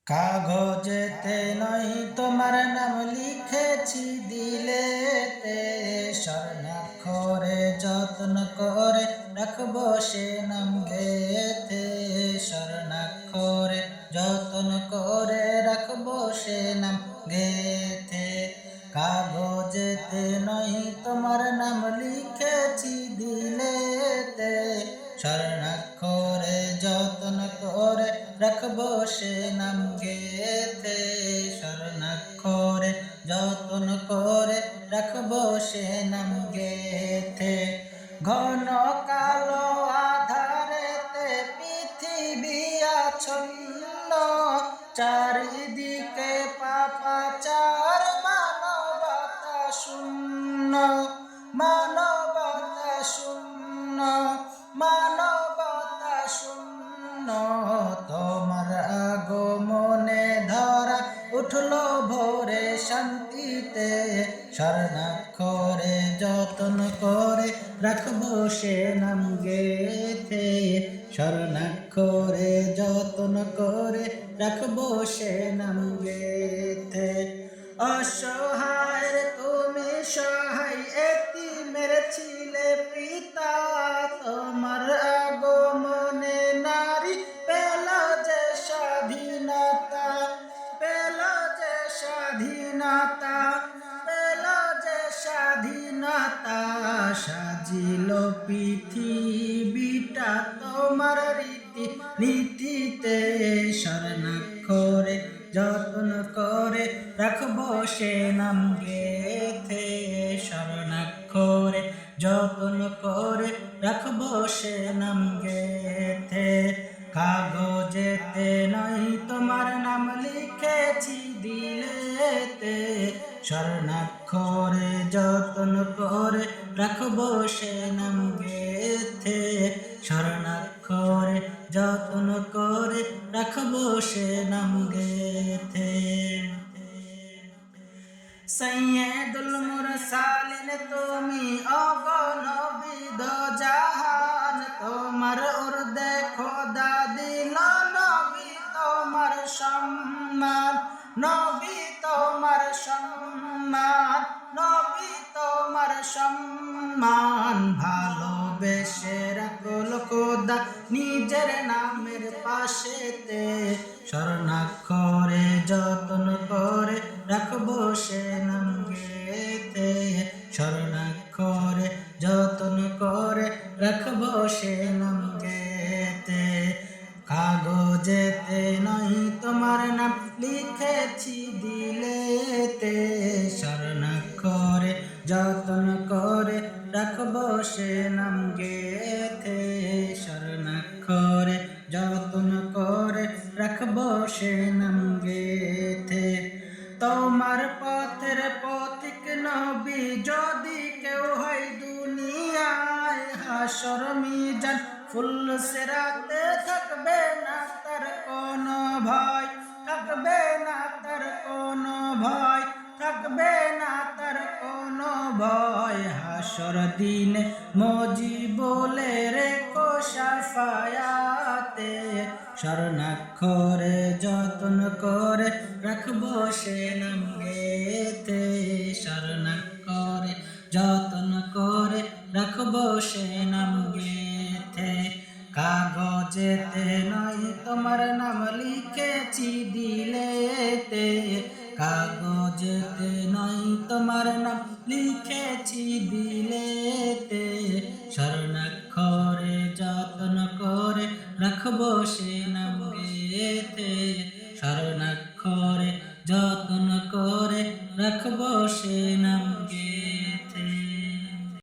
কাগজেতে নয় তোমার নাম লিখেছি দিলেতে, স্বর্ণাক্ষরে যত্ন করে রাখবো সে নাম গেথে। স্বর্ণাক্ষরে যত্ন করে রাখবো সে নাম গেথে। কাগজেতে নয় তোমার নাম লিখেছি দিলেতে, স্বর্ণাক্ষরে যত্ন করে রাখবো সে নাম গেথে। স্বর্ণাক্ষরে যত্ন করে রাখবো সে নাম গেথে। ঘন কালো আধারেতে পৃথিবী আচ্ছন্ন, চারিদিকে পাপাচার মানবতা শূন্য, মানবতা শূন্য, মানবতা শূন্য। তোমার আগমনে ধরা উঠলো ভোরে শান্তিতে, স্বর্ণাক্ষরে যত্ন করে রাখবো সে নাম গেথে। স্বর্ণাক্ষরে যত্ন করে রাখবো সে নাম গেথে। অসহায়ের তুমি সহায় এতিমের ছিলে পিতা, তোমার আগমনে নারী পেল যে স্বাধীনতা, পেল যে স্বাধীনতা, পেল যে স্বাধীনতা। সাজিল পৃথিবীটা তোমার রীতি নীতিতে, স্বর্ণাক্ষরে যত্ন করে রাখবো সে নাম গেথে। স্বর্ণাক্ষরে যত্ন করে রাখবো সে নাম গেথে। কাগজেতে নয় তোমার নাম লিখেছি দিলেতে, স্বর্ণাক্ষরে যত্ন করে রাখবো সে নাম গেথে। স্বর্ণাক্ষরে যত্ন করে রাখবো সে নাম গেথে। সৈয়দুল মুরসালিন তুমি অগণবী দো জাহান, তোমার উর্দে খোদা দিল নবী তোমার সম্মান, নবী তোমার সম্মান, নবী তোমার সম্মান। ভালোবেসে রাখল খোদা নিজের নামের পাশেতে, স্বর্ণাক্ষরে যত্ন করে রাখবো সে নাম গেথে। স্বর্ণাক্ষরে যত্ন করে রাখবো সে নাম গেথে। কাগজেতে নয় তোমার নাম লিখেছি দিলেতে, স্বর্ণাক্ষরে যত্ন করে রাখবো সে নাম গেথে। স্বর্ণাক্ষরে যত্ন করে রাখবো সে নাম গেথে। তোমার পথের পথিক নবী যদি কেউ হয় দুনিয়ায়, হাসর মিজান ফুল সিরাতে থাকবে না তার কোনো ভয়, থাকবে না তার কোনো ভয়, থাকবে না তার কোনো ভয়। হাসর দিনে মজিবুলে রেখো শাফায়াতে, স্বর্ণাক্ষরে যত্ন করে রাখবো সে নাম গেথে। স্বর্ণাক্ষরে যত্ন করে রাখবো সে নাম গেথে। কাগজেতে নয় তোমার নাম লিখেছি দিলেতে, কাগজেতে নয় তোমার নাম লিখেছি দিলেতে। স্বর্ণাক্ষরে যত্ন করে রাখবো সে নাম গেথে। স্বর্ণাক্ষরে যত্ন করে রাখবো সে নাম